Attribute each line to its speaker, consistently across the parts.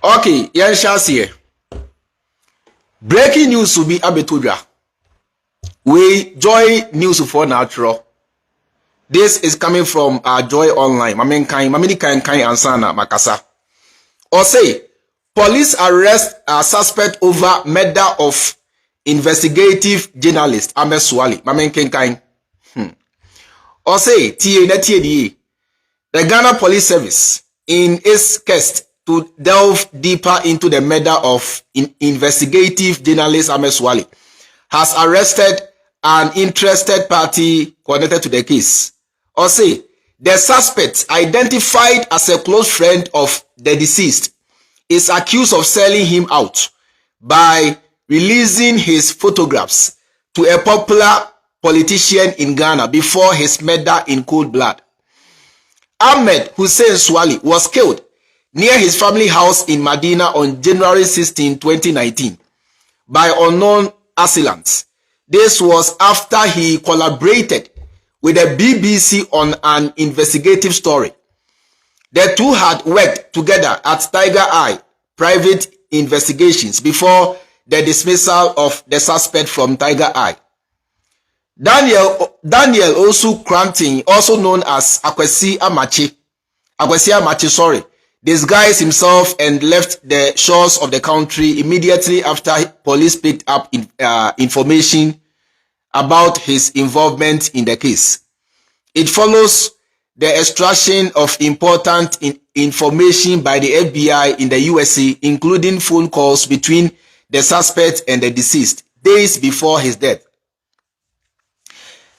Speaker 1: Okay, yan shasiye. Breaking news will be abetudra. We Joy News for natural. This is coming from Joy Online. Mamini kan ansana makasa. Or say, police arrest a suspect over murder of investigative journalist Ahmed Suale. Mamen kan. Or say, the Ghana Police Service in its quest to delve deeper into the murder of investigative journalist Ahmed Suale has arrested an interested party connected to the case. Or say, the suspect, identified as a close friend of the deceased, is accused of selling him out by releasing his photographs to a popular politician in Ghana before his murder in cold blood. Ahmed Suale was killed near his family house in Medina on January 16, 2019 by unknown assailants. This was after he collaborated with the BBC on an investigative story. The two had worked together at Tiger Eye Private Investigations before the dismissal of the suspect from Tiger Eye. Daniel also Cranting, also known as Akwesi Amachi, disguised himself and left the shores of the country immediately after police picked up information about his involvement in the case. It follows the extraction of important information by the FBI in the USA, including phone calls between the suspect and the deceased days before his death.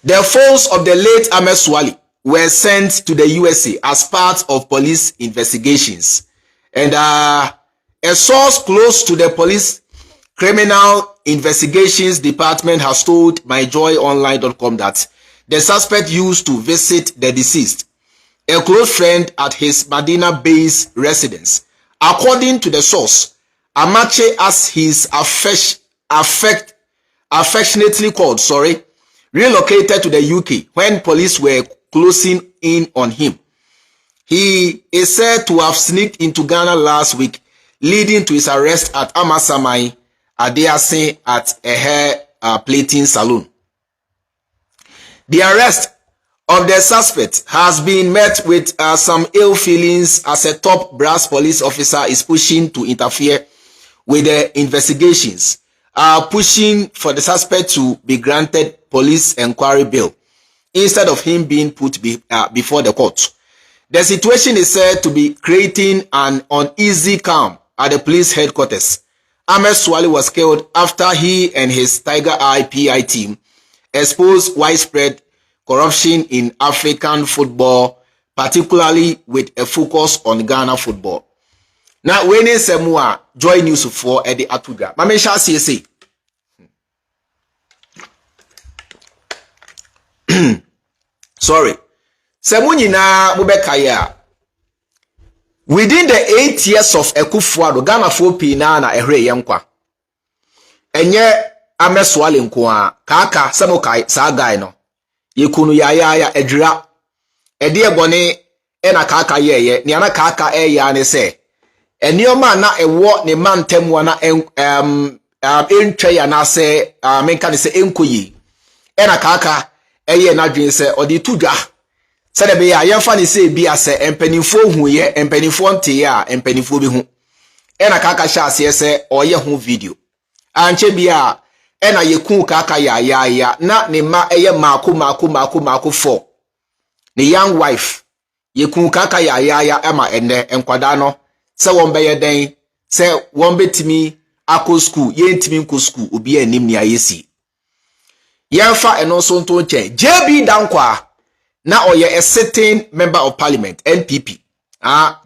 Speaker 1: The phones of the late Ahmed Suale were sent to the USA as part of police investigations. And a source close to the police criminal investigations department has told myjoyonline.com that the suspect used to visit the deceased, a close friend, at his Medina-based residence. According to the source, Amache, as he is affectionately called, relocated to the UK when police were closing in on him. He is said to have sneaked into Ghana last week, leading to his arrest at Amasamai Adease at a hair plating salon. The arrest of the suspect has been met with some ill feelings as a top brass police officer is pushing to interfere with the investigations, pushing for the suspect to be granted police inquiry bail instead of him being put before the court. The situation is said to be creating an uneasy calm at the police headquarters. Ahmed Suale was killed after he and his Tiger Eye PI team exposed widespread corruption in African football, particularly with a focus on Ghana football. Now, when is Semua Joy News for Eddie Atuga? Mamesha CSA. Sorry. Semunyina Bubekaya. Within the 8 years of Ekufuado, Ghana 4P na ehre yankwa. Enye Ahmed Suale nkoa kaka samukai sa guy no. Yekunu ya edra. Edi ebone ena kaka yeye, ni ana kaka ya ne se. Enioma na ewo ne mantem wana entwe ya na se menka ne se enkoyi. Ena kaka eye na dwen se odi tudwa. Sede be ya yemfa ne se bi ase empanifo huye, empanifo nte ya empanifo bi hu. Ena kaka sha ase se oye hu video. Anche bia ena yekun kaka ya na ne ma eye mako 4. Ne young wife yekun kaka ya ema ene enkwada no se won be yeden se won betimi akọ school ye ntimi nko school obi anim ni ayesi yemfa eno so nto nche JB Dankwa na oye a sitting member of parliament NPP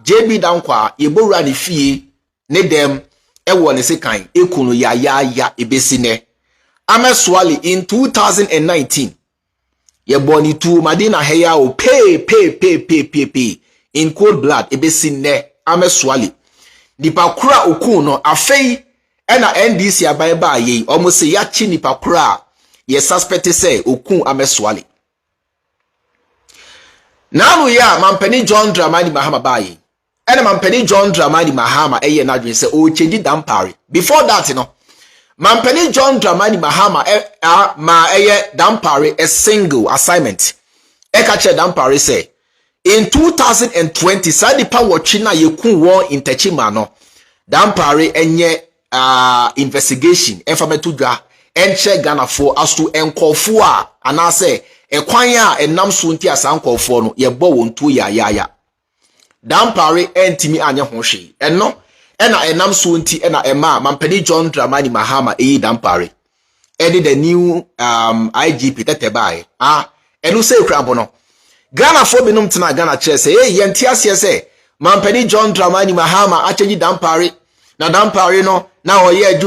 Speaker 1: JB Dankwa yebowura ne fie ne dem ewo ne sekan ekunu ya ebesi ne Ahmed Suale in 2019 yeboni tu Medina heya o pay in cold blood ebesi ne Ahmed Suale nipa kura okun no afei ena NDC aban ba ye omo se ya chi nipa kura ye suspect say okun Ahmed Suale. Now we are Mampeni John Dramani Mahama bayi. And Mampeni John Dramani Mahama eye na dwen say o change dampare. Before that, Mampeni John Dramani Mahama ma eye dampare a single assignment. Eka che dampare say in 2020 sadipa watching na yekun won in Techima no. Dampare enye investigation enfametu dwa enche Ghana for asu enkofo a anase ekwan a enam so nti asankofo no yebo wontu ya dampare entimi anye ho hwe eno ena enam so nti ena ema Mampeni John Dramani Mahama dampare edi the new IGP Tetteh bae enu se krabo no Ghana for binum tena Ghana che se yenti ase se Mampeni John Dramani Mahama achenji dampare na dampare no na oye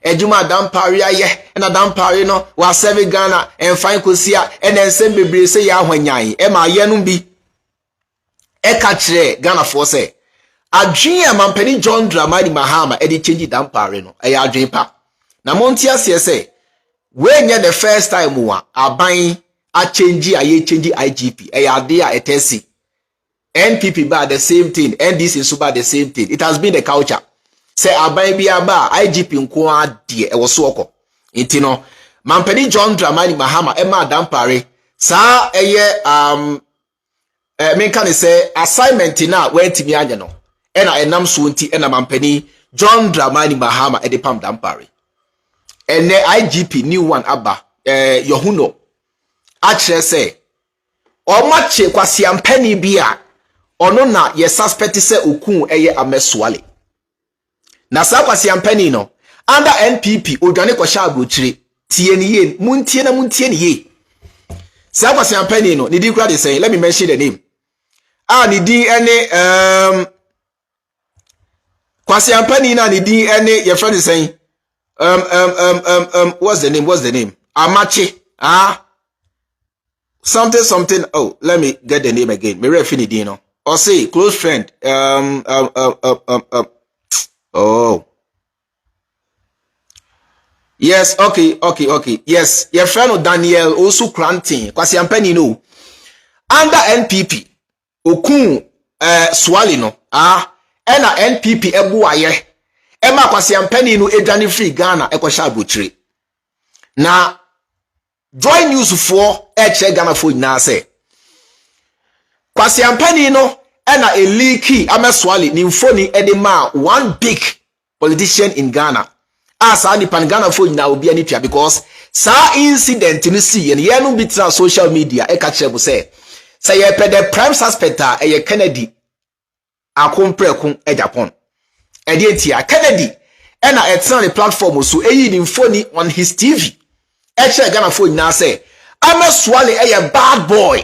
Speaker 1: ejuma dampare aye na dampare no wa serve Ghana enfan kosia ensem bebre se ya hwanyan ma ye no bi eka kire Ghana for se adwen Mampeni John Dramani Mahama edi change dampare no eya adwen pa na monti ase se we nye the first time wa aban a change IGP eya de a etesi NPP ba the same thing NDC super the same thing. It has been the culture. Say aban bia ba IGP nko ade e wo so okọ nti no Mampeni John Dramani Mahama ema dampare sa eye me kan say assignment na wentimi anye no ena enam so nti ena Mampeni John Dramani Mahama e de pam dampare ene IGP new one aba Yohuno a kire say o mache kwasi ampani bia ono na ye suspect say okun eye Ahmed Suale. Na sa kwasi ampani no under NPP odwane ko sha agochire tie ni ye muntie ni ye. Sa kwasi ampani no ni di kura de say let me mention the name. Ni di ene kwasi ampani na ni di ene ye friend is saying what's the name Amache something oh let me get the name again me refi ni di no or say close friend oh yes okay yes your friend Daniel also granting kwasi ampani no under NPP okun Suale no ena NPP ebu aye ema kwasi ampani no edwane free Ghana ekosha abochire na joy news for eche Ghana for na say kwasi ampani no ena a leaky Ahmed Suale ni mfoni edema one big politician in Ghana asa ni pan Ghana for na obi ani tua because sa incident ni see and ye no bit na social media e ka kire bu say ye pe the prime suspect ye Kennedy Agyapong Agyapong Edia Kennedy ena etan the platform so eyi ni mfoni on his TV e kire Ghana for na say Ahmed Suale ye bad boy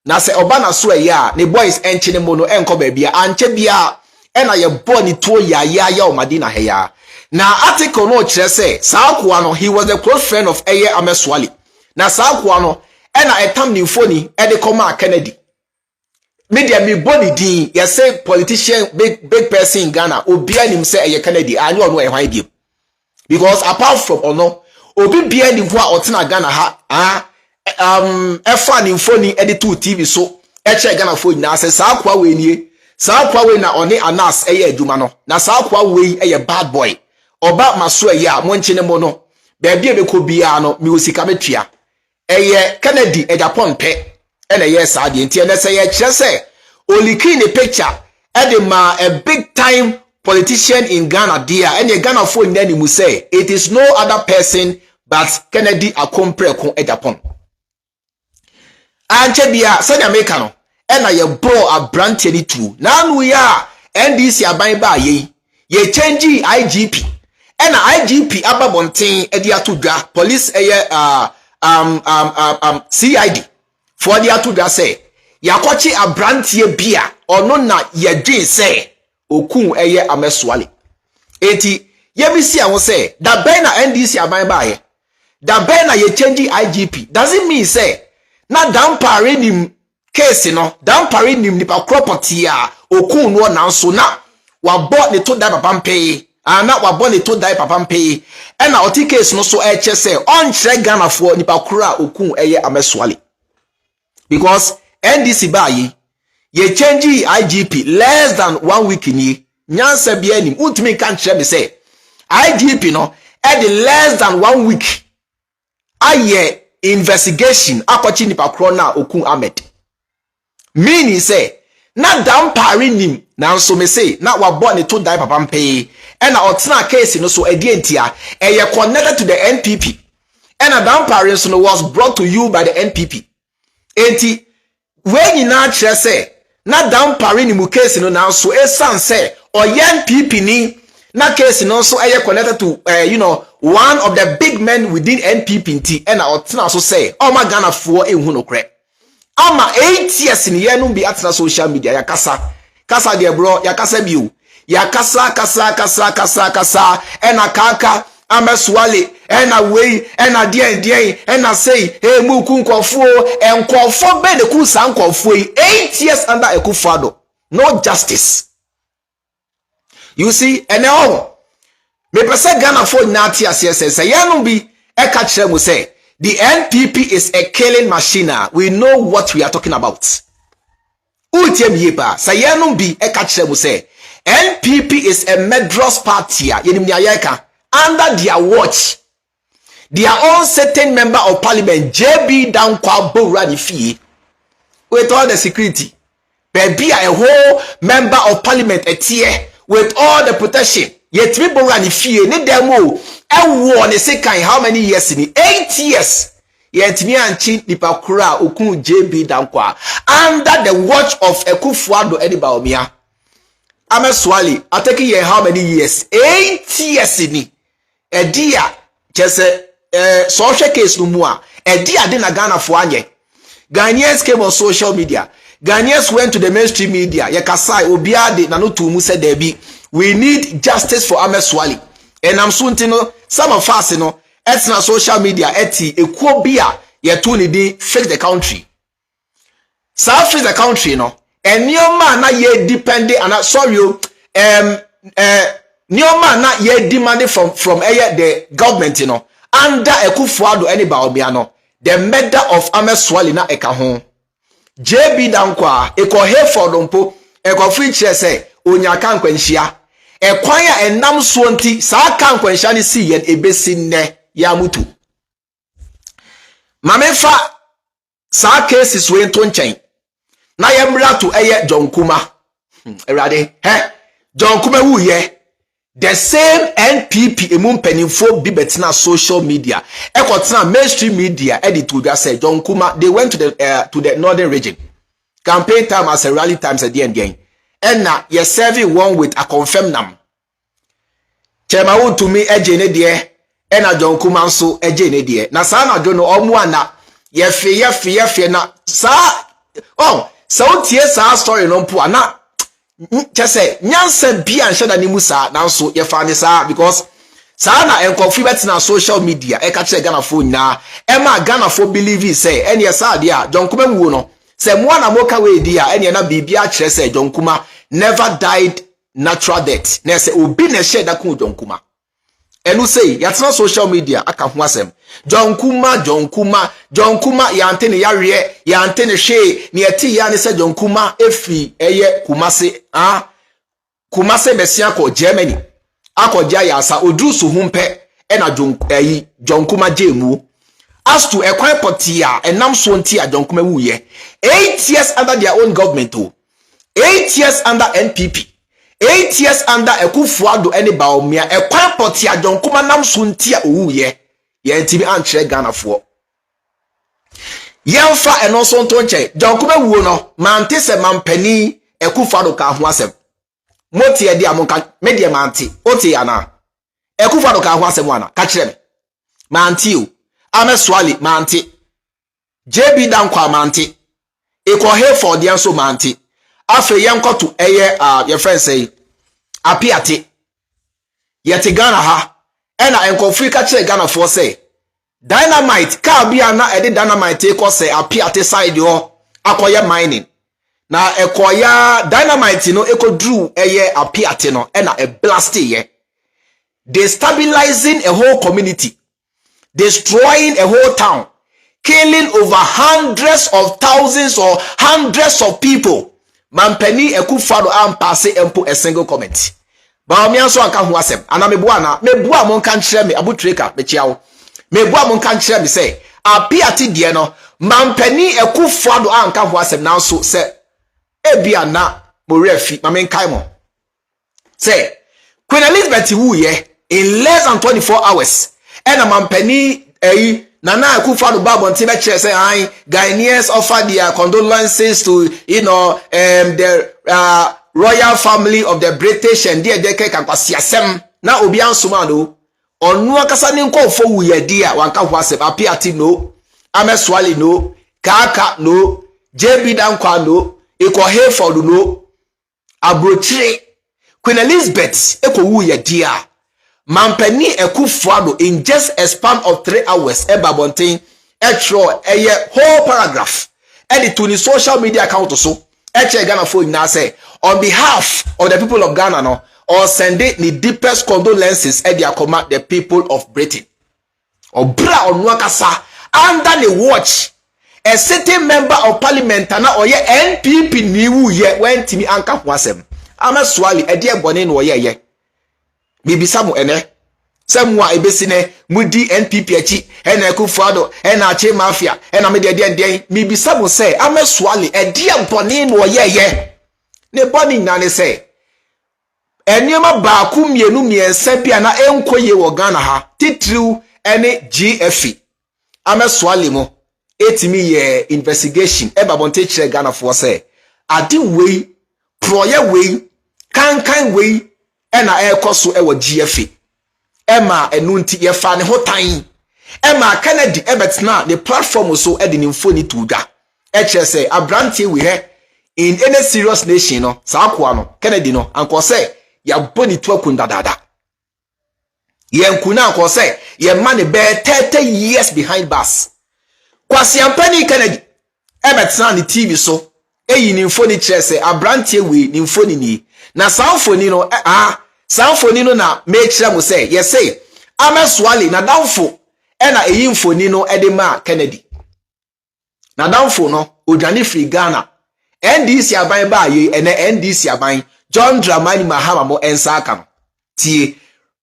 Speaker 1: na se obana so ya ne boys enchine mono enko ba bia anche bia ena ye bo ni to ya o madina he ya na article no kire se saakwa no he was a close friend of Ahmed Suale na saakwa no ena etam ni mfoni e de koma Kennedy media me body din ye say politician big person in Ghana obi anim say eye Kennedy anyo no e hwan dim because apart from ono obi bia ni ho a otena Ghana ha efa ni mfoni editu TV so eche Ghana fo nyina se saa kwa we nie saa kwa we na oni anas eye adwuma no na saa kwa we eye bad boy oba maso eye a monche ne mo no ba bia be ko bia no mi osika betua eye Kennedy Agyapong pe ena ye saa de nti ene se ye kire se oliki ni picture edema a big time politician in Ghana dia ene Ghana fo nyina ni mu say it is no other person but Kennedy Agyapong anche bia sanya meka no ena ye bro abrante ni tu na anu ya NDC aban ba ye change IGP ena IGP ababonten edi atodwa police CID for di atodwa say yakochi abrante bia ono na ye dwen say okun Ahmed Suale eti ye bi si awon say da ben na NDC aban ba ye da ben na ye change IGP does it mean say na dampare nim case no dampare nim nipa property a okun no na so na wabɔ ne to dai papa mpe na wabɔ ne to dai papa mpe na oti case no so eche say on kyerɛ Ghana for nipa kura okun Ahmed Suale because NDC ba yi ye change IGP less than 1 week ni nyansa bia nim utimi kan kire me say IGP no at less than 1 week aye investigation akochi nipa kro na okun Ahmed meaning say na dampare nim na nso me say na wabɔ ne to die papa mpe e na otena case no so edientia eye connected to the NPP and a dampare so was brought to you by the NPP enti when you na kire say na dampare ni mu case no na nso esan say oyen NPP ni na case no so eye connected to one of the big men within NPP nti and otena so say o ma Ghana fo ehu no kre ama 8 years ni ye no bi atena social media ya kasa de bro ya kasa biu ya kasa ena kaka Ahmed Suale ena wei ena die ena say hey mu ku nkofo enkofo be de ku san nkofo 8 years under Akufo-Addo no justice. You see ene o me pese Ghana for na ti asese say ye no bi e ka kire mu say the NPP is a killing machine. We know what we are talking about. Utiem yepa sayenum bi e ka kire mu say NPP is a murderous party under their watch. Their own certain member of parliament JB Dankwa Bowrani fee with all the security. Baby a whole member of parliament etie with all the protection. Yet we Bowrani fee ne demo e won second how many years in 8 years. Yet me and chin nipa kura okun JB Dankwa under the watch of Akufo-Addo Enibaomia. Ahmed Suale atake ye how many years? 8 years ni. Edia chese social case no mu a edia de na Ghana fo anye. Ghanaians came on social media. Ghanaians went to the mainstream media. Ye kasai obia de na no to mu said there be we need justice for Ahmed Suale. And I'm soon to know some of us etna social media eti ekuo bia ye to ni di fix the country. South fix the country no. And nyoma na ye depend and sorry nyoma na ye demand from the government under Akufo-Addo Enibaomia no. The murder of Ahmed Suale na eka ho. JB Dankwa eko Hereford mpo eko free chair say onyaka nkwanhia. Ekwan ya enam so nti saa ka nkwanhia ne si yen ebesi nne ya mutu. Mamefa saa cases we nto nchen. Na yemra to eye John Kuma. Erade, John Kuma wu ye. The same NPP emumpenifo bi betina social media. Ekotena mainstream media edit to just say John Kuma they went to the northern region. Campaign time as a rally times at the end game. And now you're serving one with a confirmed nam. Chema to me ejene die and a John Kuma so ejene die. Na sana jono omwana ye fe na sa so tie sa story no mpo ana say nyansa bia nhada ni musa na so ye fa ne sa because sa na enkofi betina social media e ka che Ghana phone na e ma Ghana for believe say ene ye sa dia John Kuma wu no say mo na moka we dia ene na bibia kire say John Kuma never died natural death na say obi na share da kun John Kuma enu say yatina social media aka ho asem John Kuma ya antene yawe ya antene hwe ne eti ya ne say John Kuma efi eye Kumase besia ko Germany akogya ya asa odrusu humpe e na John Kuma jemu as to ekwan potia enam so ntia John Kuma wuye 8 years under their own government 8 years under NPP 8 years under Akufo-Addo Enibaomia ekwan potia John Kuma nam so ntia owuye ye ntimi ankyere Ghana fo yemfa eno so nto nche John Kuma wuo no mante se mampani Akufo-Addo ka ho asem moti e dia monka media manti oti ana Akufo-Addo ka ho asem ana ka kire me manti o Ahmed Suale manti JB Dankwa manti eko Hereford yan so manti afa yenkoto eye your friend say apiate yete Ghana ha ena enkofu ka kire Ghana for say dynamite ka bia na ede dynamite eko say apiate side ho akoye mining na ekoya dynamite no ekodru eye apiate no ena e blast ye destabilizing a whole community, destroying a whole town, killing over hundreds of thousands or hundreds of people. Mampeni Akufo-Addo ampase empo a single comment. Ba me anso anka ho asem. Ana mebua mo kan kire me abutreka me chiawo. Mebua mo kan kire me say apiati de no Mampeni Akufo-Addo anka ho asem nanso se ebia na mo refi ma men kai mo. Say Queen Elizabeth wu ye in less than 24 hours. And Mampeni Nana Akufo-Addo Babonti be kire say Ghanaians offer their condolences to the royal family of the British and dear deke kan kwasi asem na obi ansoma no onu akasa ni nkofo wu ye dia wanka ho asem apiati no Ahmed Suale no Kaka no JB Dankwa no Eko Hayford no Abrochire Queen Elizabeth eko wu ye dia Mampeni Akufo-Addo in just a span of 3 hours Babontin etro whole paragraph edit to the social media account so Ghana phone now say on behalf of the people of Ghana no or send it the deepest condolences at their command the people of Britain or bra on wakasa under the watch a certain member of parliament na or ye NPP niwu ye when timi anka ho asem Ahmed Suale e de bone no ye bibisa mo ene semwa ebesine mudi NPP achi ena Akufo-Addo ena ache mafia ena me de bibisa mo say Ahmed Suale e de bone no ye ne boni nane say eniema baaku mienu miensa bia na enkoye wo Ghana ha titriu ene GFE Ahmed Suale mo etimi ye investigation babonte kire Ghana for say ade wei proye wei kankan wei ena ekoso ewo GFE ema enunti ye fa ne hotan ema Kennedy ebetna the platform so edi ni mfoni tuda kire say abrantie we he in any serious nation no saakwa no Kennedy no anko say ya boni to akunda dada ye nkuna anko say ye man be 30 years behind bars kwasi ampani Kennedy ebetna ni TV so eyi ni mfoni kire say abrantie we ni mfoni ni na saafoni no saafoni no na me kire mo say ye say Ahmed Suale na danfo na eyi mfoni no edema Kennedy na danfo no odwane free Ghana NDC aban ba ye ene NDC aban John Dramani Mahama mo ensaka no tie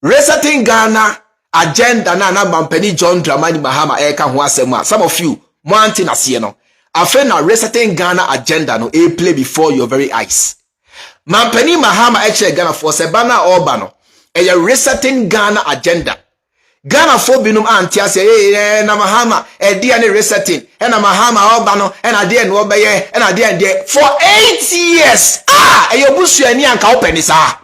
Speaker 1: resetting Ghana agenda na Mampeni John Dramani Mahama eka ho asem some of you mo anti na se no afa na resetting Ghana agenda no e play before your very eyes Mampeni Mahama eche Ghana for se bana oba no e resetting Ghana agenda Ghana for binum anti ase na Mahama e dia ne resetting na Mahama oba no na dia no obeye na dia de for 8 years e yobusuani anka openi sa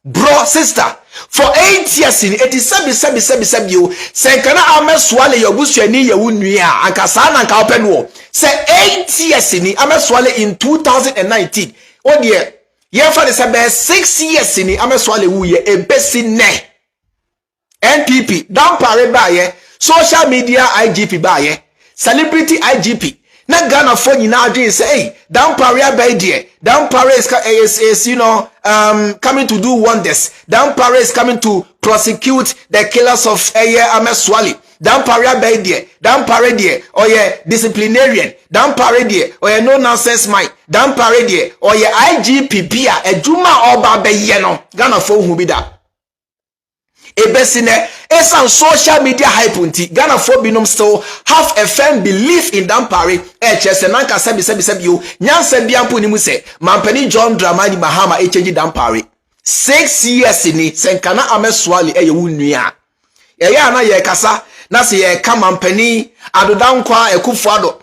Speaker 1: bro sister for 8 years in 87 you say kana Ahmed Suale yobusuani ye wunua anka sa na anka openi wo say 8 years in Ahmed Suale in 2019 o de ye fa de say 6 years in Ahmed Suale wu ye ebesi ne NPP don pare baye social media IGP baye celebrity IGP na Ghana for nyina adwen say hey don pare by there don pare is coming to do wonders don pare is coming to prosecute the killers of Ahmed Suale don pare by there don pare there or disciplinarian don pare there or no nonsense mind don pare there or IGP bia ejuma oba be ye no Ghana for hu bi da ebesine esan social media hype unti Ghana for binom still have a firm belief in Dampare chese nanka sebi you nyansa bia mpo ni mu se Mampeni John Dramani Mahama change Dampare 6 years ni senkana Ahmed Suale ye wunua ye ya na ye kasa na se ye ka Mampeni Adodankwa Akufo-Addo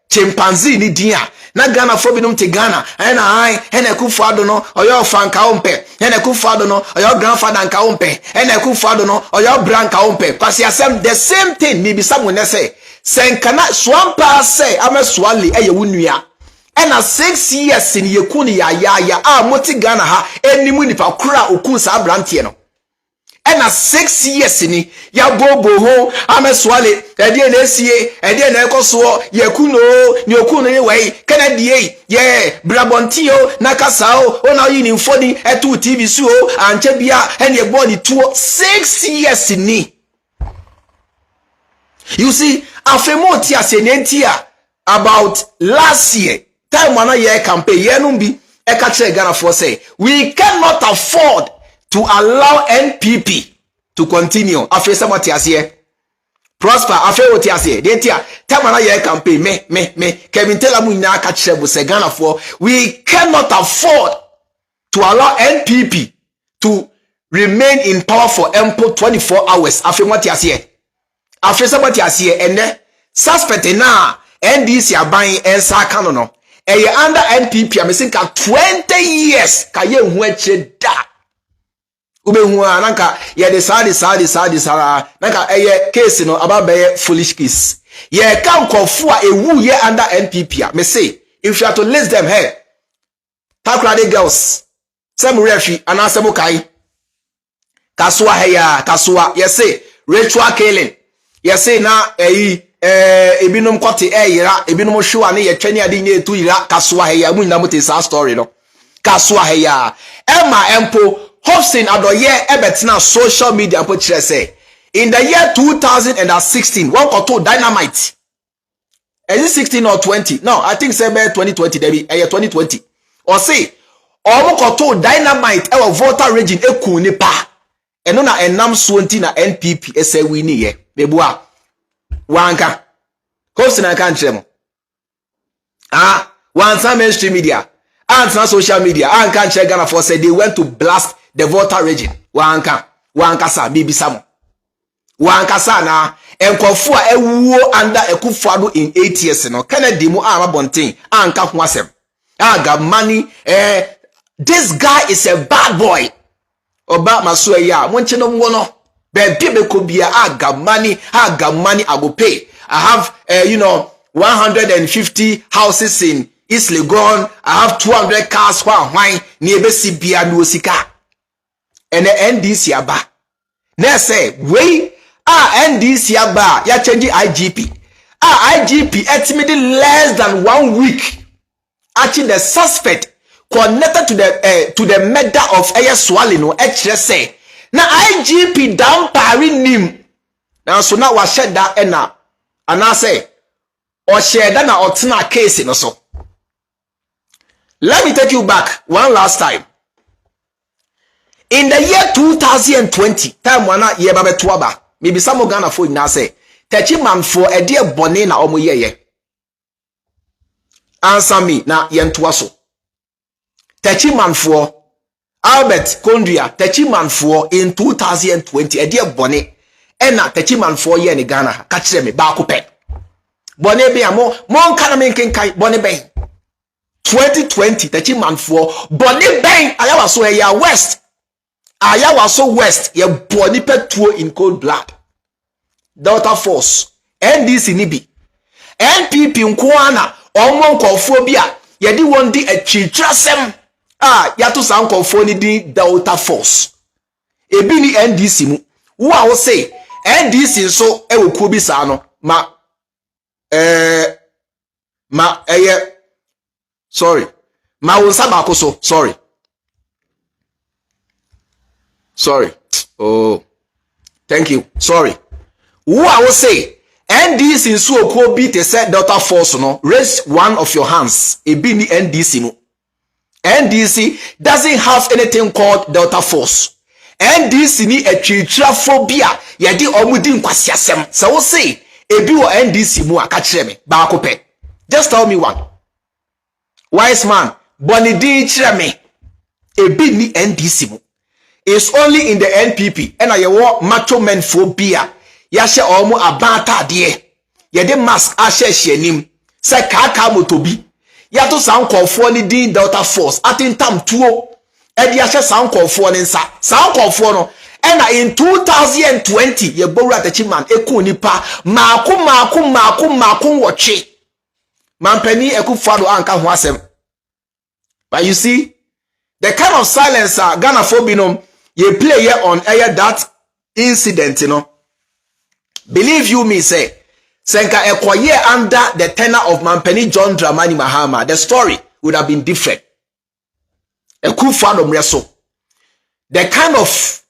Speaker 1: chimpanzee ni dia na Ghana for binum te Ghana na Akufo-Addo no oyo fanka ompe na Akufo-Addo no oyo grandfather nka ompe na Akufo-Addo no oyo branka ompe kwasi asem the same thing me bisa mo ne say senkana swampa say Ahmed Suale wunua na 6 years ni yekuni ya moti Ghana ha enimu nipa kura okun sa brantie no na 6 years ni ya bobo ho Ahmed Suale ede na esie ede na ekoso yakuno ni okuno ye wei Kennedy ye brabontio na kasao ona yi ni mfoni etu TV su o anche bia ene egbo ni tuo 6 years ni You see, afemo tia senentia about last year, time wana year campaign, yenumbi, eka chere Ghana for say, we cannot afford to allow NPP to continue. Afe sama tia siye. Prosper, afe o tia siye. Dentia, time wana year campaign, me, Kevin tell amu ina aka chere bu se Ghana for, we cannot afford to allow NPP to remain in power for ample 24 hours. Afe mo tia siye. After somebody has here and suspect na NDC aban ensa kano no under NPP am think 20 years ka ye hu ache da ube hu ananka ye de sadi nanka case no about foolish case ye kan kofu a ewu ye under NPP me say if you are to list them here takrade girls some refi anasemo kai kasua heya kasua ye say ritual killing. Yes, say na ebinum kote yira ebinum hwa ne ye twani ade ne etu yira kaswa he ya mu nyina mote sa story no kaswa he ya Emma empo hosting adoye ebetena social media empo kire say in the year 2016 one koto dynamite is it 16 or 20 no I think say 2020 debi 2020 or say omo koto dynamite e voter region eku nipa eno na enam so nti na NPP ese wini ye bebua wanka host na kan chrem wansa mainstream media and social media and kan chere Ghana for say they went to blast the voter region wanka sa bibi samo wanka sa na enkofu a ewuo under ekufuado in 8 years no Kennedy mu amabonten anka ho asem aga money this guy is a bad boy oba maso ya monche no ngono be ko bia aga money I go pay. I have 150 houses in East Legon. I have 200 cars why near si bia no sika and the NDC aba na say we NDC aba ya change IGP IGP estimated less than 1 week actually the suspect connected to the murder of Ahmed Suale no say na IGP down pari nim na so na wa sheda ena ana say o sheda na otena case no so. Let me take you back one last time. In the year 2020 time wana ye ba beto aba maybe some Ghana for na say techi man for e de bone na omo ye answer me na ye ntoa so techi man for Albert Kondria Techimanfo in 2020 e dia bone ena Techimanfo ye ni Ghana ka kire me ba ko pe bone be amo mon kana me nkenkai bone ben 2020 Techimanfo bone ben ayawa so ya west ye bone petuo in cold blood Delta Force NDC ni bi NPP nkoana omo nkofo bi a ye di won di atwitrasem yato sanko phone di Delta Force ebi ni NDC mu wo a wo say NDC so e wo ko bi sa no sorry ma wo saba ko so sorry oh thank you sorry wo a wo say NDC so ko bi te say Delta Force no raise one of your hands ebi ni NDC mu NDC doesn't have anything called Delta Force. NDC ni atwitraphobia yedi omudi nkwasiasem. So we say ebi wo NDC mu aka kire me ba ko pe. Just tell me one. Wise man, bonidi kire me. Ebi ni NDC mu. It's only in the NPP and ye wo macho men phobia. Ya hye omo abata de. Yedi mask a hye anim. Se kaka motobi. Yato sankofo ni din Delta Force atintam tuo edi ahye sankofo ni nsa sankofo no ena in 2020 ye bowra Techiman eku nipa maako woche mampani ekufuado anka ho asem. But you see the kind of silence Ghana phobinom ye play here on air that incident believe you me say Senka Ekoye under the tenor of Mampeni John Dramani Mahama, the story would have been different. The kind of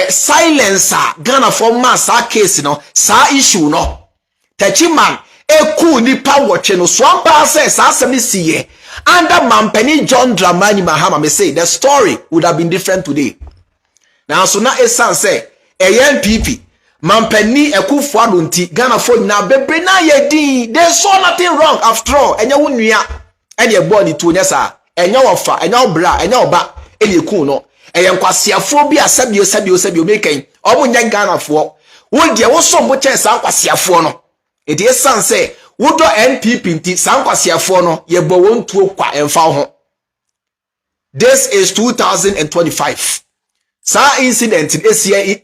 Speaker 1: silencer Ghana for massa case no sa issue no Techiman eku nipa watch no swampa says asem siye under Mampeni John Dramani Mahama me say the story would have been different today. Now so na esan say NPP Mampeni Ekufuado nti Ghana for na bebre na yedi they saw nothing wrong after all enya wonua enya body to nyesa enya wofa enya obra enya oba enya ku no enkwasiafo bi asabio meken omunya Ghana for wo de wo so mbo chen san kwasiafo no it is san say wo do NPP nti san kwasiafo no ye bo won tuo kwa emfa ho. This is 2025 sa incident is here in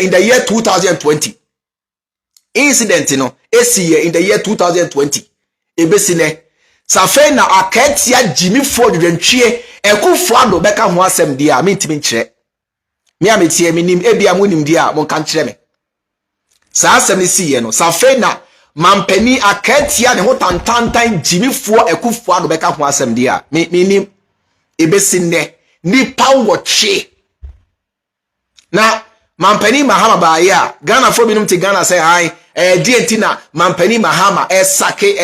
Speaker 1: the year 2020 incident no is here in the year 2020 ebesine safe na akatia Jimmy Ford dwantwie Ekufuado beka ho asem dia mentimi nkyere me ametie menim ebia monim dia mo kan kyere me sa asem si ye no safe na Mampeni akatia ne ho tantantan Jimmy Ford Ekufuado beka ho asem dia menim ebesine nipa woche na Mampeni Mahama ba ya Ghana for binum ti Ghana say hi dientina Mampeni Mahama sake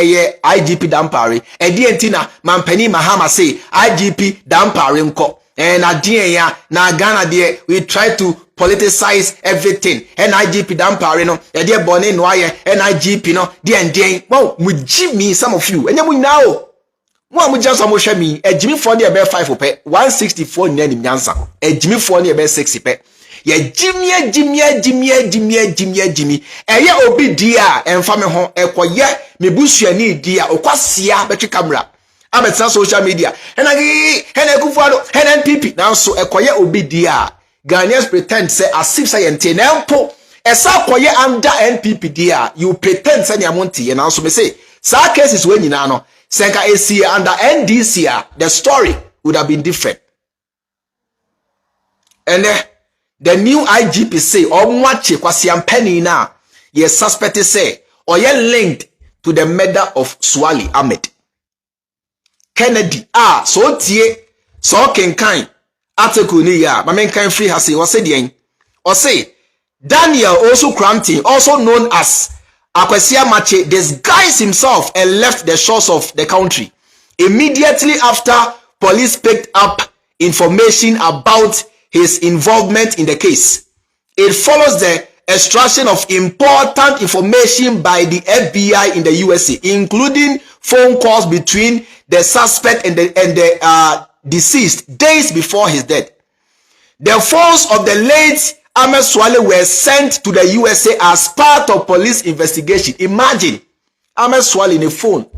Speaker 1: IGP Dampare dientina Mampeni Mahama say IGP Dampare nko na dien ya na Ghana there we try to politicize everything IGP Dampare no de bone no aye IGP no den wow mujimi some of you enya mu now mo amujia so mo hwe mi ejimi for de be 5 pe 164 nyanim nyansa ejimi for de be 6 pe ye jimie eye obi dia emfa me ho ekoye mebusuani dia okwasia betwe camera abetsa social media ena Ekufuado NPP now so ekoye obi dia Ghanaians pretend say as if say ente na mpo esa koye under NPP dia you pretend say amonte ye now so me say sa cases we nyina no senka esi under NDC the story would have been different. And the new IGP say omwache kwasiampeni na ye suspect say or ye linked to the murder of Suale Ahmed Kennedy so tie so kenkan article ni ya mamenkan free hase o say den o say Daniel also Crampton, also known as Akwasia Mache, disguised himself and left the shores of the country immediately after police picked up information about his involvement in the case. It follows the extraction of important information by the FBI in the USA, including phone calls between the suspect and the deceased days before his death. The phones of the late Ahmed Suale were sent to the USA as part of police investigation. Imagine Ahmed Suale in a phone.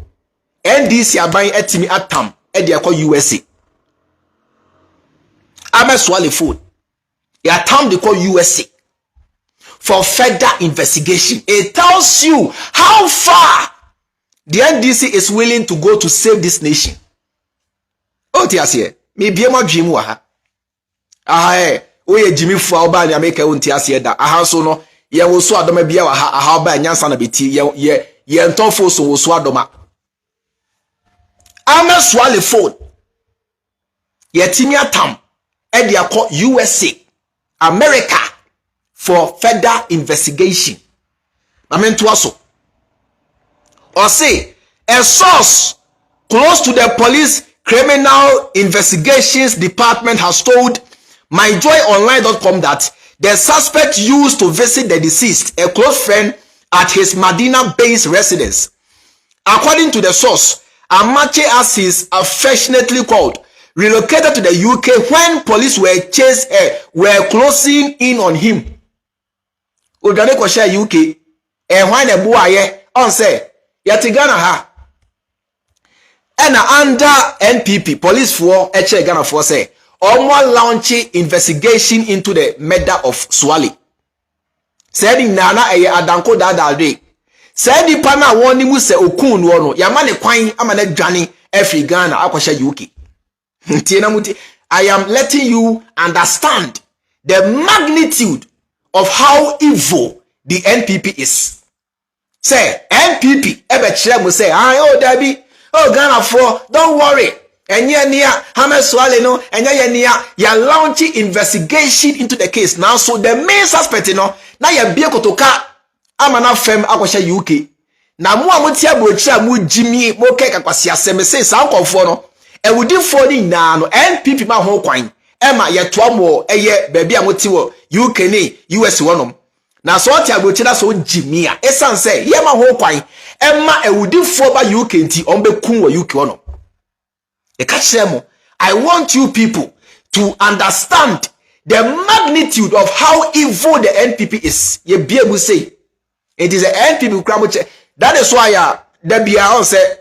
Speaker 1: NDC are buying etimi atam call USA. Ahmed Suale phone. They atam they call USA for further investigation. It tells you how far the NDC is willing to go to save this nation. Oh, here. Maybe my dream wa ha. Oye Jimmy Fua oba ni America wonti ase da aha so no ye wo so adoma bia wa ha aha oba nyansa na beti ye ntofo so wo so adoma Ahmed Suale phone ye timi atam e de akọ USA America for further investigation mamento aso or say a source close to the police criminal investigations department has told myjoyonline.com that the suspect used to visit the deceased, a close friend, at his Medina-based residence. According to the source, Amache, as he is affectionately called, relocated to the UK when police were closing in on him. Udane ko share UK when e bo aye on say yatigana ha. And under NPP police for Ghana for say Omo launching investigation into the murder of Suale. Said in Nana Adanko Dadade. Said the pana warning mu se okun no yamane kwan amane dwane every Ghana akwasha UK. I am letting you understand the magnitude of how evil the NPP is. Say NPP ebe kire mu say oh Debbie, oh Ghana for don't worry. Enye niya Ahmed Suale no enye niya ya launching investigation into the case. Now so the main suspect no na ya bie kotoka amana fem akwahye UK. Na mo amotia brochira mo jimi mo keka kwase asem say sa nkofo no ewudifo ni na no NPP ma ho kwan ema ye toa mo eye baabi amoti wo UK ni US wonom. Na so tia brochira so jimi a esan say ye ma ho kwan ema ewudifo ba UK nti ombekun wo UK wonom. I want you people to understand the magnitude of how evil the NPP is. You be able to say it is the NPP. That is why there be a say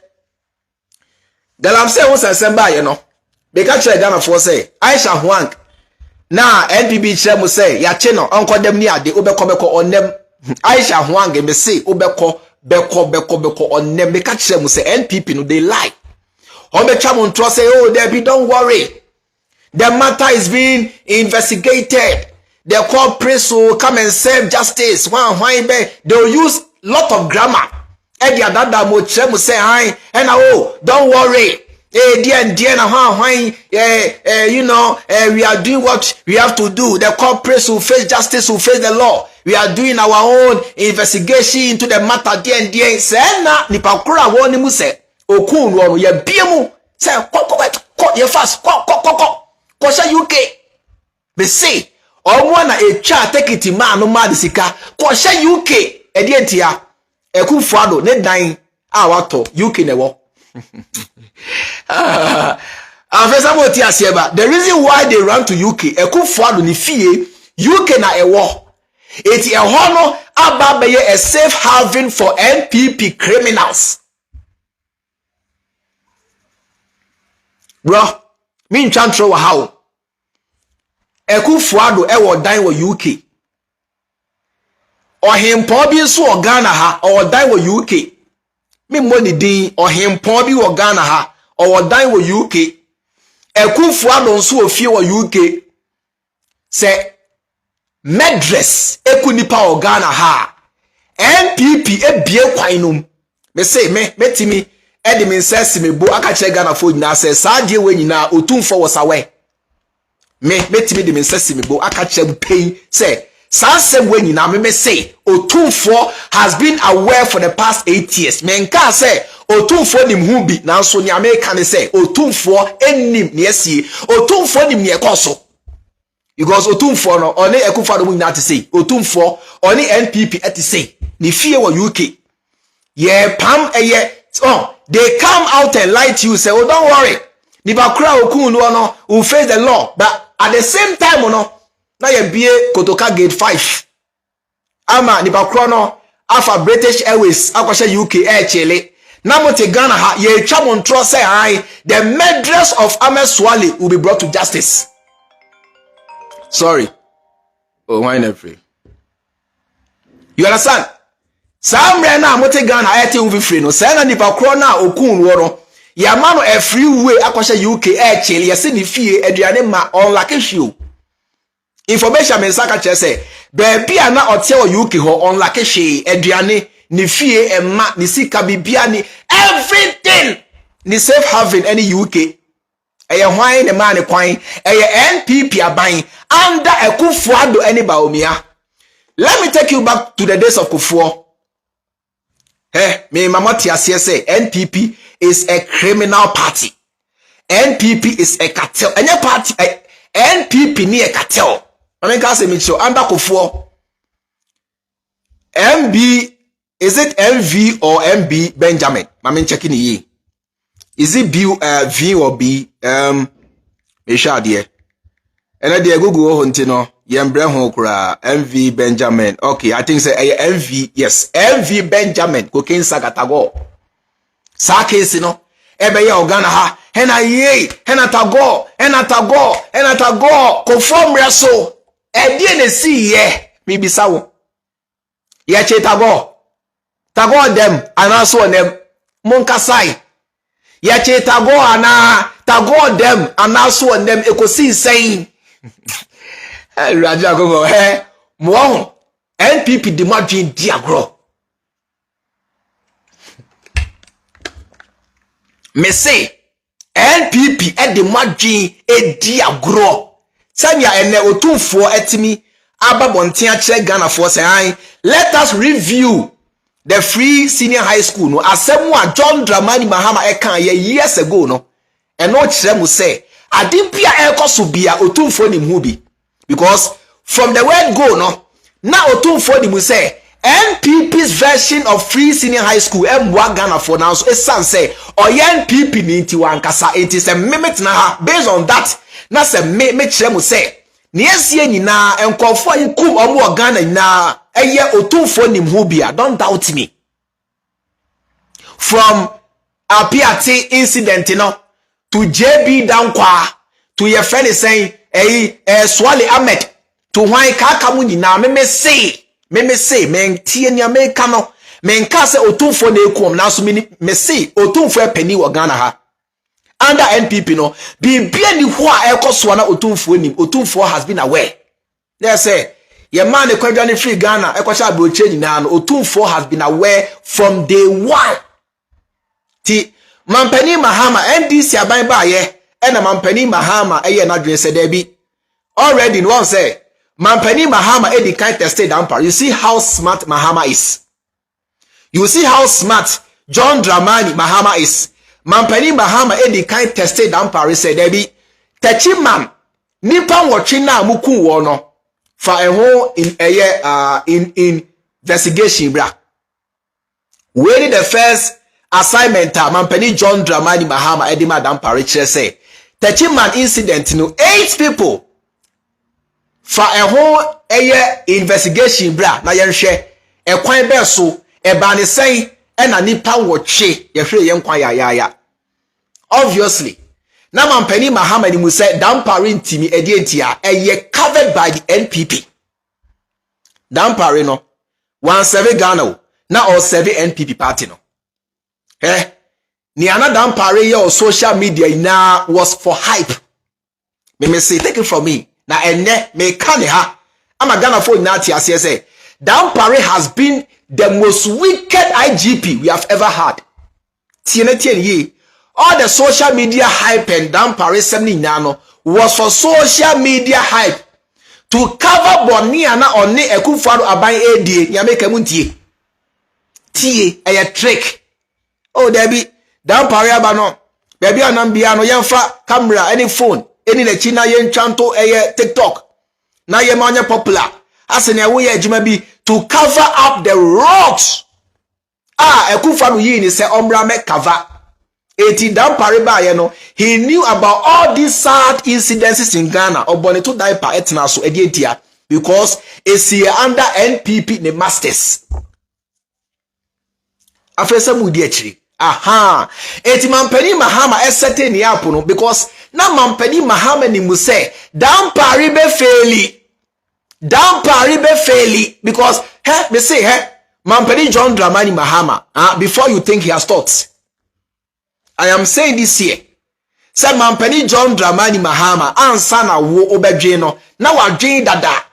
Speaker 1: that I'm saying once Asɛm you know. They catch a Ghana for say Aisha Huang. Now NPP chairman say ya cheno uncle them near the obeko on them. Aisha Huang me say obeko beko on them. They catch them say NPP no they lie. Obechamon say, oh, Debbie, don't worry. The matter is being investigated. The court press will come and serve justice. They'll use lot of grammar. And the other will say, hi, and oh, don't worry. We are doing what we have to do. The court press will face justice, will face the law. We are doing our own investigation into the matter. Say, na nipakura woni mu say. Okun no ye biemu say ko ye fast ko sha UK be say omo na etwa take it man no mad sika ko sha UK e de entia Ekufuado ne dan a wato UK ne wo afesa mo ti asieba. The reason why they run to UK Ekufuado ni fie UK na ewo eti eho no aba be a safe haven for NPP criminals. Bro, me ntwantro wa how Ekufuado ewo dan wo UK ohempo bi nso o Ghana ha o dan wo UK me mo ni din ohempo bi wo Ghana ha o dan wo UK Ekufuado nso ofie wo UK se medress ekunipa o Ghana ha NPP ebie kwan num me say metimi edi min sesi me bo aka che Ghana fo nyina se saadie we nyina otumfo wosawe metimi di min sesi me bo aka che pay say sansem we nyina me say otumfo has been aware for the past 8 years me nka say otumfo nim hu bi na so ni America ne say otumfo enim ne asie otumfo nim ne ekoso because otumfo no oni Ekufuado nyina te say otumfo oni NPP ati say ni fie wo UK ye pam eye they come out and lie to you, say, oh, don't worry. Nibakura okun no will face the law. But at the same time, no, now you be Kotoka Gate 5. Ama Nibakura no, Alpha British Airways, Akwasha UK Air Chile. Namote Ghana ha, ye chamon trust say, hi, the murderers of Ahmed Suale will be brought to justice. Sorry. Oh, why not free? You understand? Samre na mote Ghana ayete uvi free no say na nipa kro na okun wo no ya ma no a free way akwasha UK e chele yesi ni fie aduane ma onlake hwio information me saka che say baabi na ote wo UK ho onlake hwe aduane ni fie emma ni sika bibia ni everything ni safe haven any UK eye hwan ne ma ne kwan eye NPP aban under Ekufuado any baomia. Let me take you back to the days of Kufuor. Me mama tiasie say NPP is a criminal party. NPP is a cartel. Any party NPP ni a cartel. I mean can say me show under Kufuor. MB is it MV or MB Benjamin? I mean checking ye. Is it B V or B me sure there. And there Google hunting no. Yembre ho kura MV Benjamin. Okay, I think say MV, yes, MV Benjamin cocaine sagatago. Sa case no. Ebe ye Ghana ha. Hena ye, hena tago, conform reso. E die ne si ye. Mi bisawo. Ye che tago. Tago dem anaso nem. Monkasai. Ye che tago ana tago dem anaso nem ekosi saying. Raja go mo NPP the margin diagro me say NPP e de madwin e di agro sanya ene otumfo etimi ababonten a kire Ghana for say let us review the free senior high school no Asɛm a John Dramani Mahama e kan years ago no eno kire mu say ade bia ekoso bia otumfo ni mu bi because from the word go no na otumfo ni mu say NPP's version of free senior high school emwa Ghana for now so esan say NPP ni nti wankasa it is a mimic na ha based on that na say me kire mu say ne asie nyina enkofo ayikum omo Ghana nyina eye otumfo ni mu bia don't doubt me from Apiati incident no to JB Dankwa to your friend is saying Suale Ahmed to why kaka mu nyina me say men tie nya me ka no men ka se otumfo na ekom na so me say otumfo epani wo Ghana ha under NPP no bibia ni ho a ekoso na otumfo nim otumfo has been aware they say your man e kwadwa ni free Ghana ekwacha abroche nyina no otumfo has been aware from day one ti mampani Mahama NDC aban ba ye na mampani Mahama eye na dwen se da bi already no one say mampani Mahama edi kind tested down. You see how smart Mahama is. You see how smart John Dramani Mahama is. Mampani Mahama edi kind tested down. Said Debbie techi man nipa watching na muku wono for a whole in a year in investigation bra. Where did the first assignment mampani John Dramani Mahama edi madam Pariche say techi man incident no 8 people for a whole investigation bra na yenhwe e kwan be so e ba ne sen e na nipa woche ye hwe ye nkwan ya obviously na mampani Mahama ni mu say dampare ntimi edietia covered by the NPP dampare no 17 Ghana na all 7 NPP party no ni ana dampare ye social media na was for hype me say take it from me na enne me kane ha ama Ghana for na ati ase say dampare has been the most wicked IGP we have ever had tie all the social media hype and dampare semni no was for social media hype to cover boni ana oni ekufuado aban edie nyame kamu tie a trick oh debi dampare aba no baby anam bia no yemfa camera any phone any the China yen chanto TikTok na ye manya popular asene wo ye adwuma bi to cover up the rocks ekufa no yi ni se ombra me cover eti dampare ba ye no he knew about all these sad incidences in Ghana obone to diaper etna so edietia because it's here under NPP the masters afesa mu di achiri eti mampani Mahama esete ni apo no because na mampani Mahama ni mu say dampare be faili because me say mampani John Dramani Mahama before you think he has thoughts I am saying this here say mampani John Dramani Mahama ansa na wo obedwe no na wadwen dada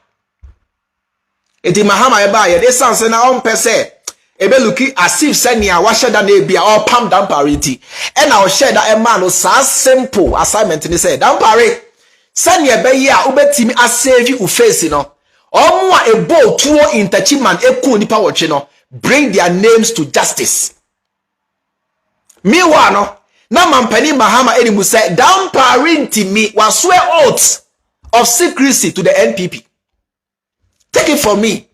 Speaker 1: eti Mahama e ba ye de sanse na on pese ebe looking as if senia washeda na bia or pam dampare ti e na o sheda e man no so simple assignment ni say dampare senia be ye a obetimi asave u face no omo a ebo tuo interchiman eku nipa woche no bring their names to justice meanwhile no na mampani Mahama eni mu say dampare ntimi was swear oath of secrecy to the NPP take it from me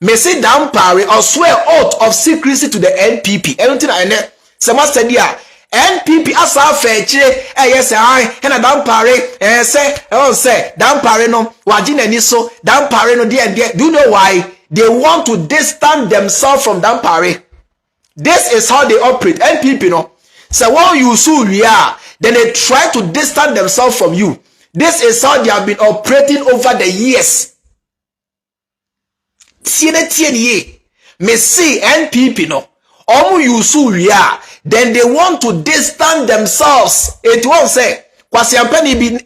Speaker 1: me say dampare or swear oath of secrecy to the NPP anything I know semester dia NPP asa fetche yes na dampare say dampare no wagina ni so dampare no there do you know why they want to distance themselves from dampare this is how they operate NPP no so when you sue then they try to distance themselves from you this is how they have been operating over the years tie me see NPP no omu yusu then they want to distance themselves it won't say kwasi ampani bi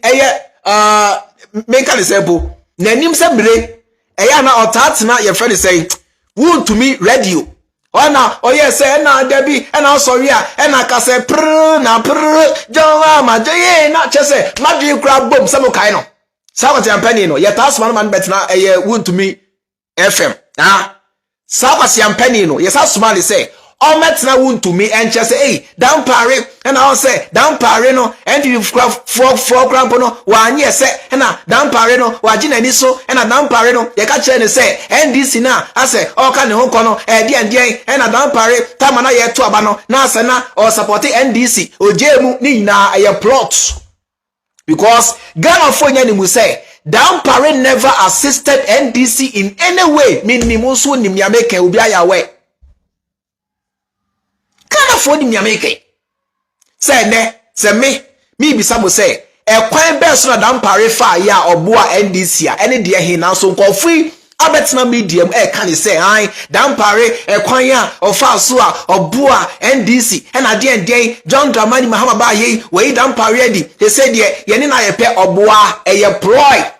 Speaker 1: make an example nanim se bre na otatena your friend say want to me radio Ona oye say na debi na sorry a na ka say prr na prr jawa ma je na che say madri kra bom se mo kai no sa kwati ampani no ye tas man bet na eye wuntumi FM sa kwati ampani no ye sa suma say o met na wuntumi enche say hey down pare na o say down pare no and you for cramp no wa anye say na down pare no wa gina ni so na down pare no ye ka chere ni say NDC na ase o ka ne ho kono die na down pare tama na ye to aba no na ase na o support NDC ojemu ni na ye plot because Ghana for nya ni mu say down pare never assisted NDC in any way minimum so nim ya make obi ayawe Ghana for nim ya make say ne say me bisa mo say kwan be so na down pare fa ya oboa NDC a ene de he na so nkofui abetina medium can you say ai down pare kwan ya ofa so a oboa NDC na de John Dramani Mahama ba ye we down pare di they say de ye ni na ye pe oboa ye ploy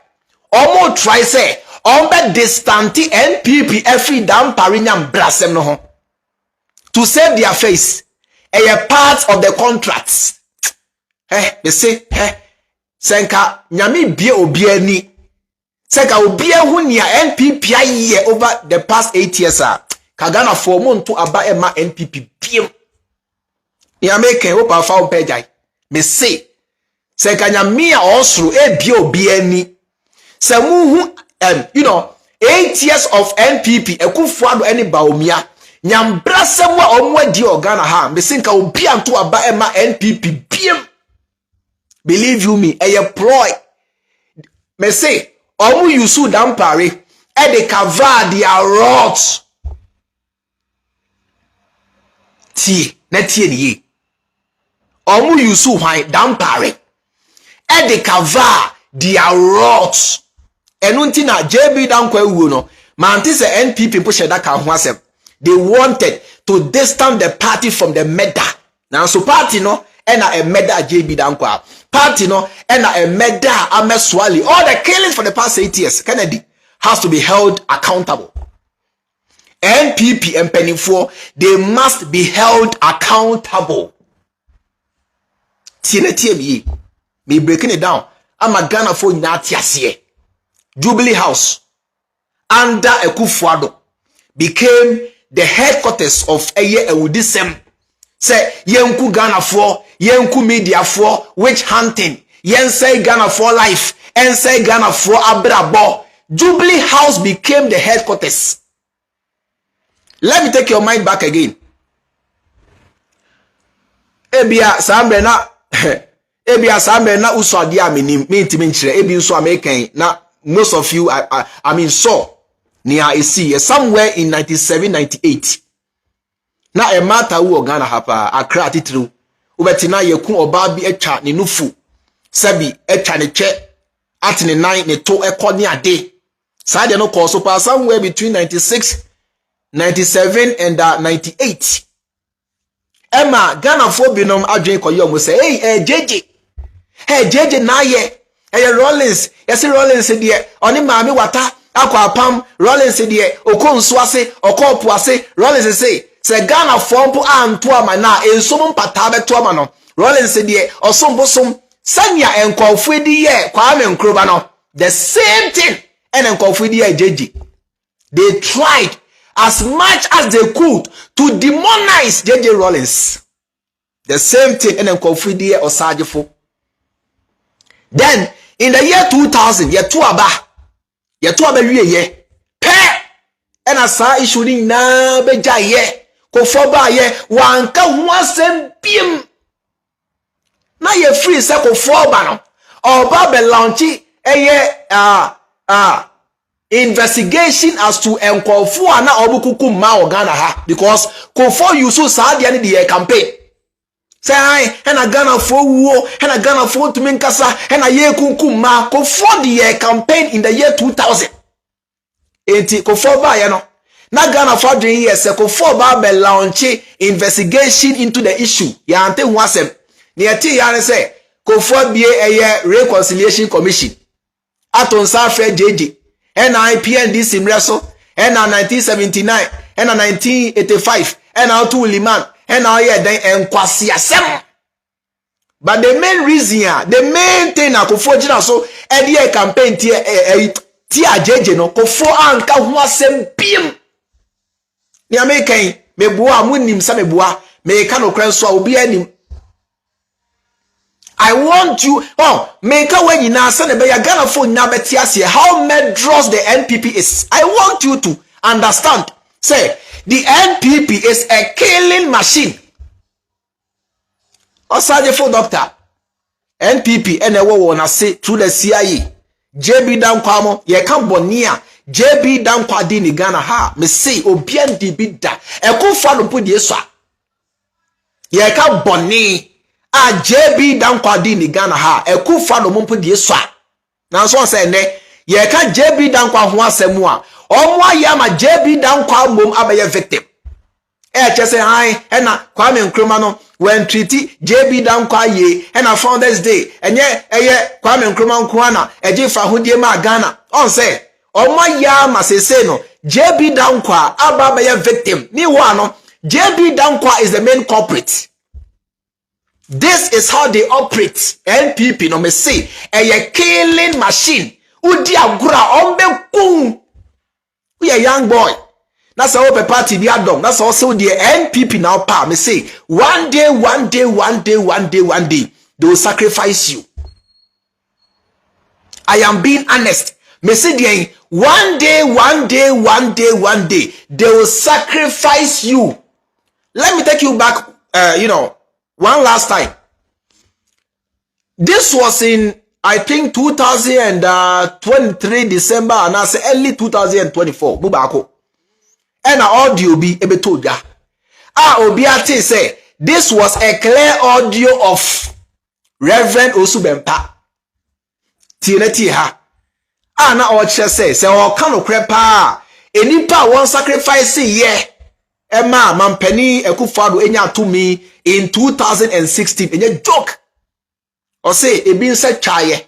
Speaker 1: omo try say on be distant NPP every down pare nyam brasem no ho to save their face a part of the contracts they say senka nyame bie obi ani senka obi hu nia NPP aye over the past 8 years ka Ghana for monto aba ema NPP biem nyame ken wo pa fa o pejai me say senka nyame a osoro e bie obi ani se mu hu 8 years of NPP ekufuado ani baomia nyambrasem wa omwadi Ghana ha me sinka obi anto aba ema NPP biem believe you me ploy me say omu yusu down pare e de cover their rods tie ni omu yusu hwan down pare e de cover their rods enunti na JB dan kwa wuo no manti se NPP po sheda ka ho asem they wanted to distance the party from the murder now so party no na a murder JB dan kwa party no na a murder Ahmed Suale all the killings for the past 8 years Kennedy has to be held accountable NPP and penifo they must be held accountable tie me breaking it down I'm a Ghana for nyina atiase Jubilee House under Ekufuado became the headquarters of Eye Ewudisem. Say yenku Ghana for, yenku media for, witch hunting, yen say Ghana for life, and say Ghana for abrabo. Jubilee House became the headquarters. Let me take your mind back again. Ebia sambe na uswadi amini me ntimi nchire ebi nso American na most of you I mean saw near a see somewhere in 97-98 na e mata wo Ghana hapa Accra titru ubetina yeku oba bi etwa ne nufu sabi etwa ne che atne nan ne to ekoni ade sa de no call so pa somewhere between 96 97 and 98 Emma Ghana for binom adwen koyo mo say hey JJ na ye Rollins yes Rollins de oni maami wata akwa pam Rollins de okonsu ase okopu ase Rollins say Ghana fompo anto ama na ensum mpata beto ama no Rollins de osombosom sanya enkofu di ye kwame nkroba no the same thing and enkofu di ye JJ they tried as much as they could to demonize JJ Rollins the same thing and enkofu di ye osagefo then in the year 2000 yetu aba wie ye pe ena sa issue ni na beja ye ko foba ye wanka ho asem biem na ye free se ko foba no oba be launchi investigation as to enkofu ana obukuku ma Ghana ha because ko for you so sa dia ni the campaign say na Ghana for wo na Ghana for to menkasa na ye kunkum ma ko for the campaign in the year 2000 enti ko for ba ye no na Ghana for the year se ko for ba be launch investigation into the issue ya ante hu asem ne eti ya say ko for bie reconciliation commission aton sa fe JJ na IPNDC mreso na 1979 ena 1985 ena otu liman ena oye den enkwasi asem. But the main reason, the main thing akofo gina so e campaign ti ajeje no kofo anka ho asem biem. Ni American meboa munim sa meboa me ka no kran so obi anim. I want you make a way in answer the Ghana phone now how medrous the NPP is. I want you to understand. Say the NPP is a killing machine. Osaje for doctor. NPP and a wanna say through the CIA. JB Dankwamo, ye can bonia. JB Dankwadi ni Ghana ha. Me say obian di bida. E ko fa no put yeswa. Ye can boni. A JB Dankwadi ni Ghana ha. E ko fa no mumpu di yeswa. Na so say ne. Ye can JB Dankwa ho asemu a. Omwa ya ma JB Dankwa mom abaye victim. Chese hai ena Kwame Nkrumah no when treaty JB Dankwa ye ena Founders Day enye Kwame Nkrumah nkwana eje fa hodie ma Ghana on say omwa ya ma sese no JB Dankwa aba ya victim ni wa no JB Dankwa is the main culprit. This is how they operate. NPP no me say a killing machine udi agura ombe kun we a young boy. That's how the party be done. That's also the NPP now power. Me say one day they will sacrifice you. I am being honest. Me say the one day they will sacrifice you. Let me take you back. One last time. This was in I think 2023 December and I say early 2024. Bubako. And audio be able to ya. Obiate say this was a clear audio of Reverend Osubempa. Tineti ha. Na oche say o kan okrepa. Enipa won sacrifice ye. Emma mampani ekufado enya to me in 2016. Enye joke. O say ebi nse twaye.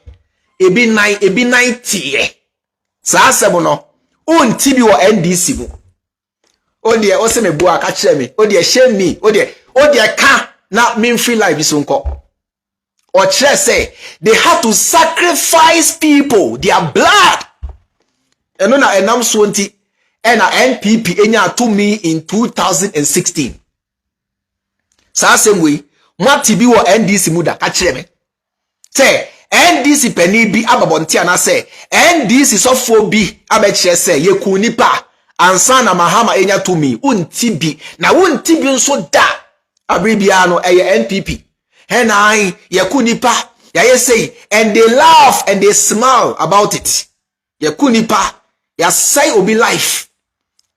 Speaker 1: Ebi 90 ye. Sa asemo no. Unti bi wo NDC mu. Odie ose me bua ka kire me odie shame me odie ka na me free life so nko o kire say they had to sacrifice people their blood eno na enam so nti na NPP enya to me in 2016 sa same way mwati bi wo NDC muda ka kire me say NDC pani bi ababonti ana say NDC sofo bi abekire say yeku nipa ansana mahama enya to me untibi na untibi nso da abribia no NPP henai yakunipa ya say and they laugh and they smile about it yakunipa ya say obi life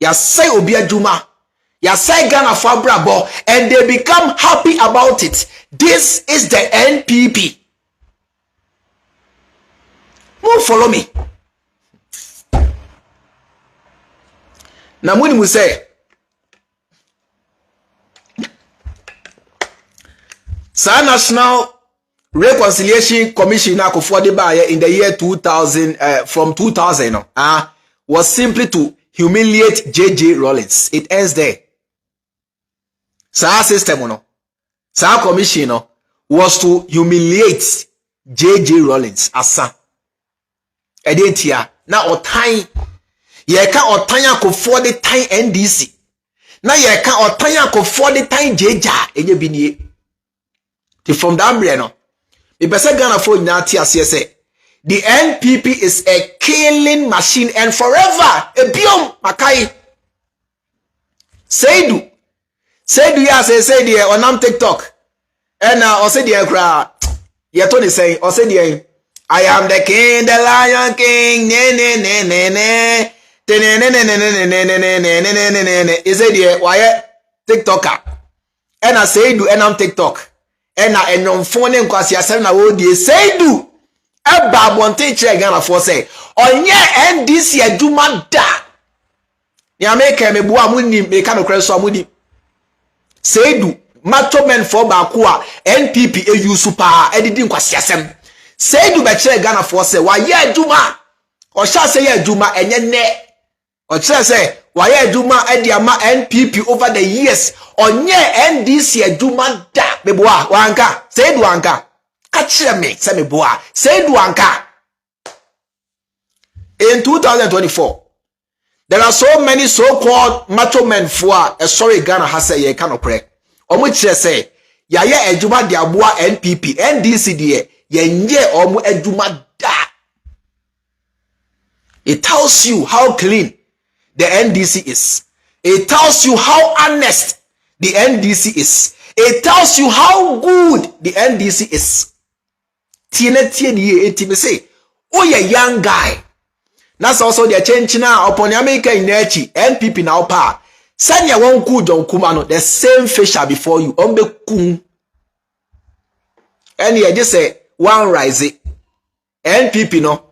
Speaker 1: ya say obi adwuma ya say Ghana for brabo and they become happy about it. This is the NPP. Won't follow me. Na muni mu say sa National Reconciliation Commission na Akufo de ba in the year 2000 from 2000 was simply to humiliate JJ Rawlings. It ends there. Sa system no sa commission no was to humiliate JJ Rawlings asa edentia na otan ye ka otanya Akufo de tan NDC na ye ka otanya Akufo de tan jeja enye binie ti from that brand no me pese Ghana for na ti ase say the NPP is a killing machine and forever ebiom makai Seidu ya say the onam TikTok and o say the kra ye to ni say o say the I am the king, the lion king, ne is it the why TikToker? And I say do and I'm TikTok. And I am phone kwasi asem na wo die say do. Eba bonte chere Ghana for say. Onye NDC aduma da. Ya make me bua muni me ka no kre so amudi. Say do macho men for ba ko a NPP EU super edidi kwasi asem. Say do be chere Ghana for say why ye aduma. O sha say ye aduma enye ne. Or say, why Juma Ediama NPP over the years? Onye NDC Juma da meboa wanka. Say wanka. Catch me, say meboa. Say wanka. In 2024, there are so many so-called macho men for sorry Ghana has say ye cannot pray. Omu say yaya ejuma diabua NPP NDC die yenye omu ejuma da. It tells you how clean the NDC is. It tells you how honest the NDC is. It tells you how good the NDC is. Tiene eti say, oh yeah, young guy. That's also the change now upon America in Echi, NPP now pa. Send ya one good John Kumano, the same fish shall before you. Ombe kum. And you just say one rise. NPP no.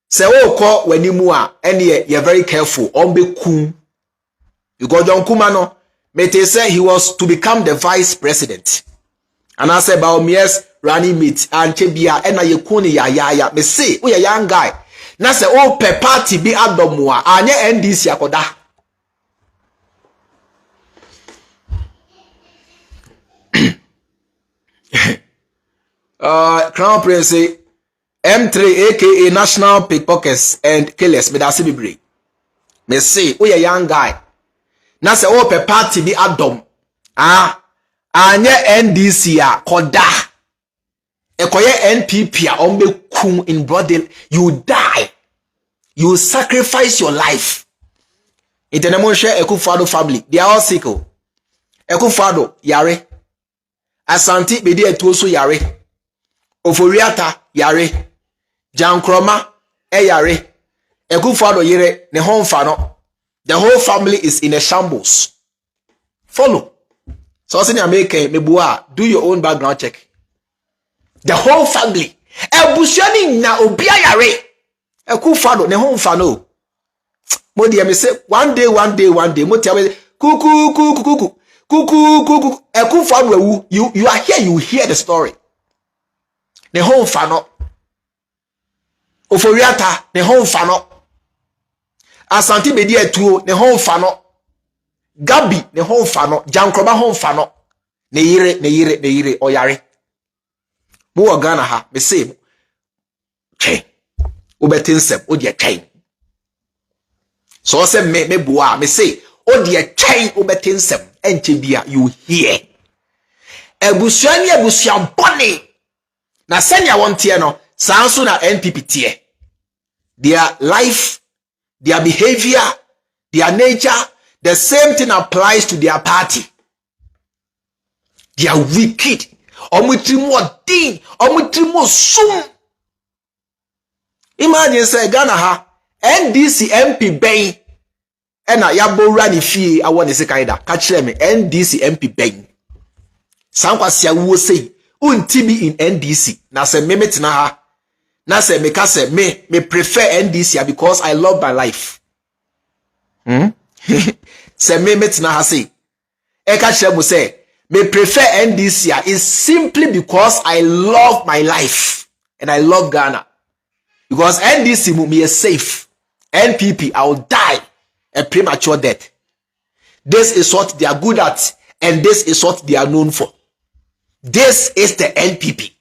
Speaker 1: Say oh call when you move and you're very careful. Ombe kum. You go John Kumano. Mete say he was to become the vice president. And I say about yes, running meet and chebia and I kuni ya. Me say, we a young guy. Na se o pe party bi adomwa anye NDC akoda. Crown Prince M3 aka National Pickpockets and Killers me da se bibre. Me say we a young guy. Na se o pe party bi adom. Anye NDC akoda. Ekoye NPP a ombe kum in broad day, you die. You sacrifice your life. International Ekufado family, they are all sick. Ekufado yare. Asante bedi etuoso yare. Oforiata yare. Jankroma yare. Ekufado yere ne home fano. The whole family is in a shambles. Follow. So in America, mebua, do your own background check. The whole family. Ebusiani na obia yare. Ekufado ne home fano. Modi me say one day. Moti ame kuku. Ekufado you are here, you hear the story. Ne home fano. Oforiata ne home fano. Asante bedi etuo ne home fano. Gabi ne home fano. Jankroba home fano. Ne yire oyare. Mo Ghana ha me say chain obetinsem o de chain so say me boa me say o de chain obetinsem enche bia you hear ebusuan boni na senya wonte no sanso na NPP tie their life, their behavior, their nature, the same thing applies to their party. They are wicked. Omutrimo din, omutrimo sum. Imagine say Ghana ha NDC MP ben ena yabora ni fie awon se kaida ka kire me NDC MP ben sankwase awo sei untibi in NDC na se me metina ha na se me ka se me prefer NDC because I love my life. Se me metina ha sei e ka kire mo say me prefer NDC is simply because I love my life and I love Ghana. Because NDC me is safe. NPP, I will die a premature death. This is what they are good at and this is what they are known for. This is the NPP.